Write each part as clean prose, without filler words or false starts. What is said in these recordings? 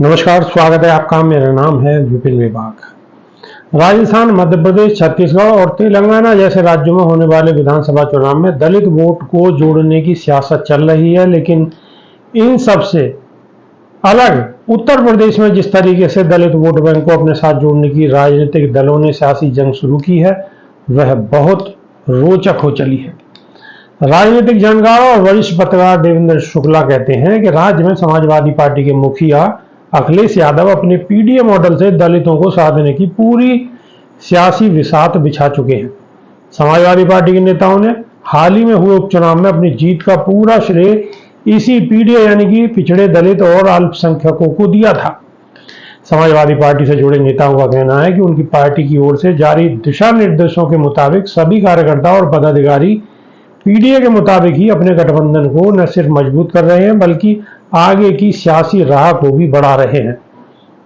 नमस्कार, स्वागत है आपका। मेरा नाम है विपिन विभाग। राजस्थान, मध्य प्रदेश, छत्तीसगढ़ और तेलंगाना जैसे राज्यों में होने वाले विधानसभा चुनाव में दलित वोट को जोड़ने की सियासत चल रही है, लेकिन इन सब से अलग उत्तर प्रदेश में जिस तरीके से दलित वोट बैंक को अपने साथ जोड़ने की राजनीतिक दलों ने सियासी जंग शुरू की है, वह बहुत रोचक हो चली है। राजनीतिक जानकार और वरिष्ठ पत्रकार देवेंद्र शुक्ला कहते हैं कि राज्य में समाजवादी पार्टी के मुखिया अखिलेश यादव अपने पीडीए मॉडल से दलितों को साधने की पूरी सियासी बिसात बिछा चुके हैं। समाजवादी पार्टी के नेताओं ने हाल ही में हुए उपचुनाव में अपनी जीत का पूरा श्रेय इसी पीडीए यानी कि पिछड़े, दलित और अल्पसंख्यकों को दिया था। समाजवादी पार्टी से जुड़े नेताओं का कहना है कि उनकी पार्टी की ओर से जारी दिशा निर्देशों के मुताबिक सभी कार्यकर्ता और पदाधिकारी पीडीए के मुताबिक ही अपने गठबंधन को न सिर्फ मजबूत कर रहे हैं बल्कि आगे की सियासी राह को भी बढ़ा रहे हैं।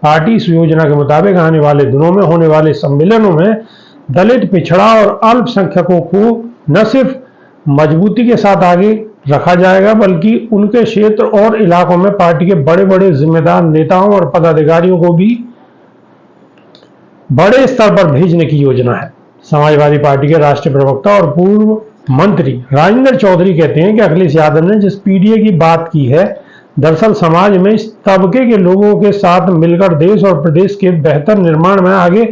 पार्टी इस योजना के मुताबिक आने वाले दिनों में होने वाले सम्मेलनों में दलित, पिछड़ा और अल्पसंख्यकों को न सिर्फ मजबूती के साथ आगे रखा जाएगा बल्कि उनके क्षेत्र और इलाकों में पार्टी के बड़े बड़े जिम्मेदार नेताओं और पदाधिकारियों को भी बड़े स्तर पर भेजने की योजना है। समाजवादी पार्टी के राष्ट्रीय प्रवक्ता और पूर्व मंत्री राजेंद्र चौधरी कहते हैं कि अखिलेश यादव ने जिस पीडीए की बात की है, दरअसल समाज में इस तबके के लोगों के साथ मिलकर देश और प्रदेश के बेहतर निर्माण में आगे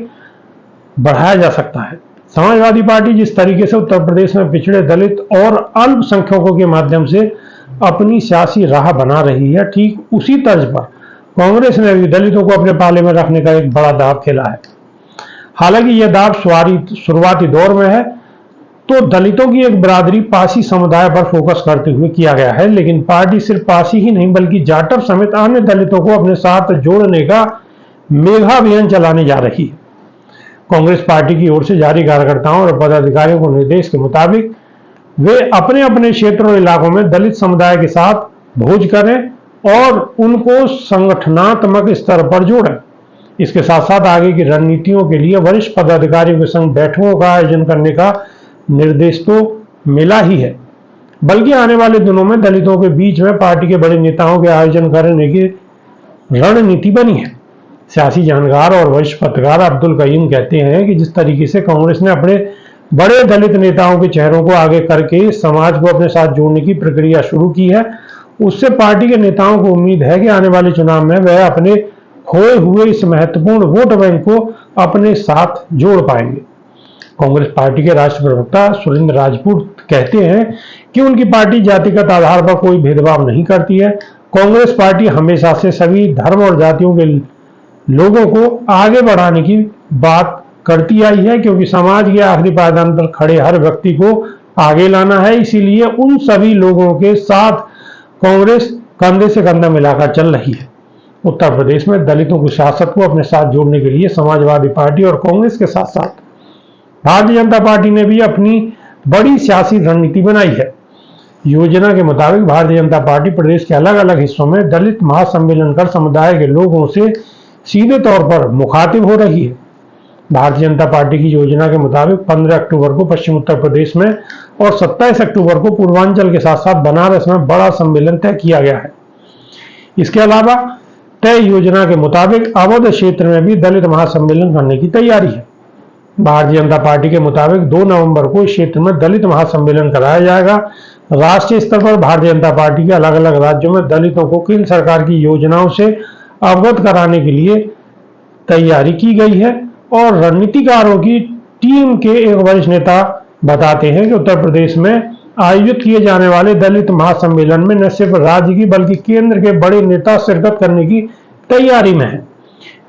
बढ़ाया जा सकता है। समाजवादी पार्टी जिस तरीके से उत्तर प्रदेश में पिछड़े, दलित और अल्पसंख्यकों के माध्यम से अपनी सियासी राह बना रही है, ठीक उसी तर्ज पर कांग्रेस ने भी दलितों को अपने पाले में रखने का एक बड़ा दांव खेला है। हालांकि यह दांव शुरुआती दौर में है तो दलितों की एक बिरादरी पासी समुदाय पर फोकस करते हुए किया गया है, लेकिन पार्टी सिर्फ पासी ही नहीं बल्कि जाटव समेत अन्य दलितों को अपने साथ जोड़ने का मेगा अभियान चलाने जा रही है। कांग्रेस पार्टी की ओर से जारी कार्यकर्ताओं और पदाधिकारियों को निर्देश के मुताबिक वे अपने अपने क्षेत्रों और इलाकों में दलित समुदाय के साथ भोज करें और उनको संगठनात्मक स्तर पर जोड़ें। इसके साथ साथ आगे की रणनीतियों के लिए वरिष्ठ पदाधिकारियों के संग बैठकों का आयोजन करने का निर्देश तो मिला ही है, बल्कि आने वाले दिनों में दलितों के बीच में पार्टी के बड़े नेताओं के आयोजन करने की रणनीति बनी है। सियासी जानकार और वरिष्ठ पत्रकार अब्दुल कय्यूम कहते हैं कि जिस तरीके से कांग्रेस ने अपने बड़े दलित नेताओं के चेहरों को आगे करके समाज को अपने साथ जोड़ने की प्रक्रिया शुरू की है, उससे पार्टी के नेताओं को उम्मीद है कि आने वाले चुनाव में वह अपने खोए हुए इस महत्वपूर्ण वोट बैंक को अपने साथ जोड़ पाएंगे। कांग्रेस पार्टी के राष्ट्रीय प्रवक्ता सुरेंद्र राजपूत कहते हैं कि उनकी पार्टी जातिगत आधार पर कोई भेदभाव नहीं करती है। कांग्रेस पार्टी हमेशा से सभी धर्म और जातियों के लोगों को आगे बढ़ाने की बात करती आई है, क्योंकि समाज के आखिरी पायदान पर खड़े हर व्यक्ति को आगे लाना है। इसीलिए उन सभी लोगों के साथ कांग्रेस कंधे से कंधा मिलाकर चल रही है। उत्तर प्रदेश में दलितों की सियासत को अपने साथ जोड़ने के लिए समाजवादी पार्टी और कांग्रेस के साथ साथ भारतीय जनता पार्टी ने भी अपनी बड़ी सियासी रणनीति बनाई है। योजना के मुताबिक भारतीय जनता पार्टी प्रदेश के अलग अलग हिस्सों में दलित महासम्मेलन कर समुदाय के लोगों से सीधे तौर पर मुखातिब हो रही है। भारतीय जनता पार्टी की योजना के मुताबिक 15 अक्टूबर को पश्चिम उत्तर प्रदेश में और 27 अक्टूबर को पूर्वांचल के साथ साथ बनारस में बड़ा सम्मेलन तय किया गया है। इसके अलावा तय योजना के मुताबिक अवध क्षेत्र में भी दलित महासम्मेलन करने की तैयारी है। भारतीय जनता पार्टी के मुताबिक 2 नवंबर को इस क्षेत्र में दलित महासम्मेलन कराया जाएगा। राष्ट्रीय स्तर पर भारतीय जनता पार्टी के अलग अलग राज्यों में दलितों को केंद्र सरकार की योजनाओं से अवगत कराने के लिए तैयारी की गई है और रणनीतिकारों की टीम के एक वरिष्ठ नेता बताते हैं कि उत्तर प्रदेश में आयोजित किए जाने वाले दलित महासम्मेलन में न सिर्फ राज्य की बल्कि केंद्र के बड़े नेता शिरकत करने की तैयारी में है।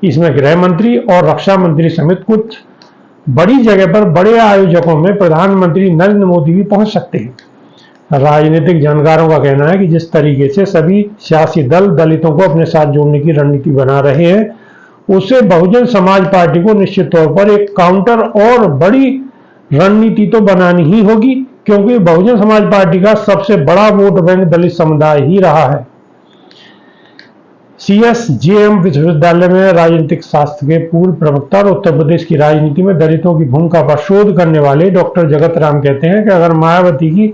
इसमें गृह मंत्री और रक्षा मंत्री समेत कुछ बड़ी जगह पर बड़े आयोजकों में प्रधानमंत्री नरेंद्र मोदी भी पहुंच सकते हैं। राजनीतिक जानकारों का कहना है कि जिस तरीके से सभी सियासी दल दलितों को अपने साथ जोड़ने की रणनीति बना रहे हैं, उससे बहुजन समाज पार्टी को निश्चित तौर पर एक काउंटर और बड़ी रणनीति तो बनानी ही होगी, क्योंकि बहुजन समाज पार्टी का सबसे बड़ा वोट बैंक दलित समुदाय ही रहा है। CSJM विश्वविद्यालय में राजनीतिक शास्त्र के पूर्व प्रवक्ता और उत्तर प्रदेश की राजनीति में दलितों की भूमिका पर शोध करने वाले डॉक्टर जगत राम कहते हैं कि अगर मायावती की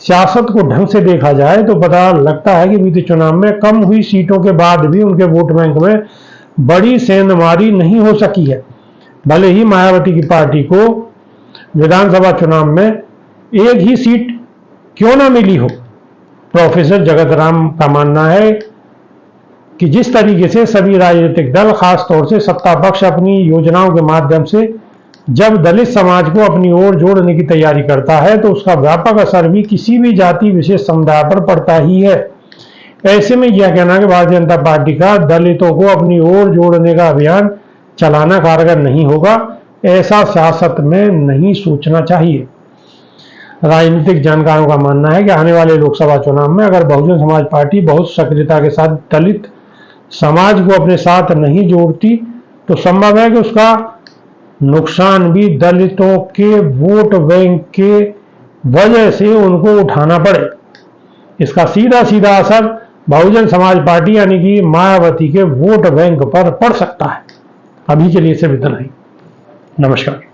सियासत को ढंग से देखा जाए तो पता लगता है कि बीते चुनाव में कम हुई सीटों के बाद भी उनके वोट बैंक में बड़ी सेंधमारी नहीं हो सकी है। भले ही मायावती की पार्टी को विधानसभा चुनाव में एक ही सीट क्यों ना मिली हो, प्रोफेसर जगत राम का मानना है कि जिस तरीके से सभी राजनीतिक दल, खास तौर से सत्ता पक्ष, अपनी योजनाओं के माध्यम से जब दलित समाज को अपनी ओर जोड़ने की तैयारी करता है तो उसका व्यापक असर भी किसी भी जाति विशेष समुदाय पर पड़ता ही है। ऐसे में यह कहना कि भारतीय जनता पार्टी का दलितों को अपनी ओर जोड़ने का अभियान चलाना कारगर नहीं होगा, ऐसा सियासत में नहीं सोचना चाहिए। राजनीतिक जानकारों का मानना है कि आने वाले लोकसभा चुनाव में अगर बहुजन समाज पार्टी बहुत सक्रियता के साथ दलित समाज को अपने साथ नहीं जोड़ती तो संभव है कि उसका नुकसान भी दलितों के वोट बैंक के वजह से उनको उठाना पड़े। इसका सीधा सीधा असर बहुजन समाज पार्टी यानी कि मायावती के वोट बैंक पर पड़ सकता है। अभी के लिए सिर्फ इतना ही। नमस्कार।